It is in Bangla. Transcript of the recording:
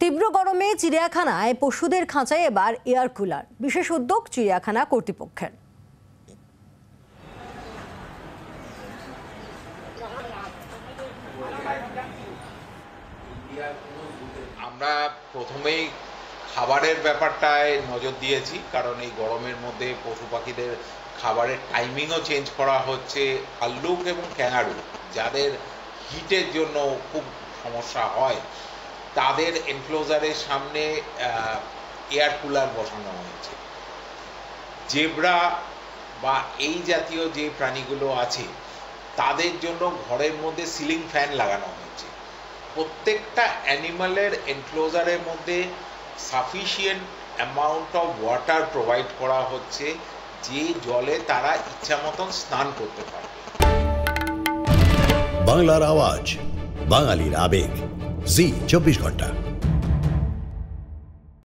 তীব্র গরমে চিড়িয়াখানায় পশুদের খাঁচায় এবার এয়ার কুলার, বিশেষ উদ্যোগ চিড়িয়াখানা কর্তৃপক্ষের। আমরা প্রথমেই খাবারের ব্যাপারটায় নজর দিয়েছি, কারণ এই গরমের মধ্যে পশু পাখিদের খাবারের টাইমিংও চেঞ্জ করা হচ্ছে। ভাল্লুক এবং ক্যাঙ্গারু যাদের হিটের জন্য খুব সমস্যা হয়, তাদের এনক্লোজারের সামনে এয়ার কুলার বসানো হয়েছে। জেব্রা বা এই জাতীয় যে প্রাণীগুলো আছে তাদের জন্য ঘরের মধ্যে সিলিং ফ্যান লাগানো হয়েছে। প্রত্যেকটা অ্যানিমালের এনক্লোজারের মধ্যে sufficient amount of water provide করা হচ্ছে, যে জলে তারা ইচ্ছা মতন স্নান করতে পারবে। বাংলার আওয়াজ, বাঙালির আবেগ, জি 24 ঘন্টা।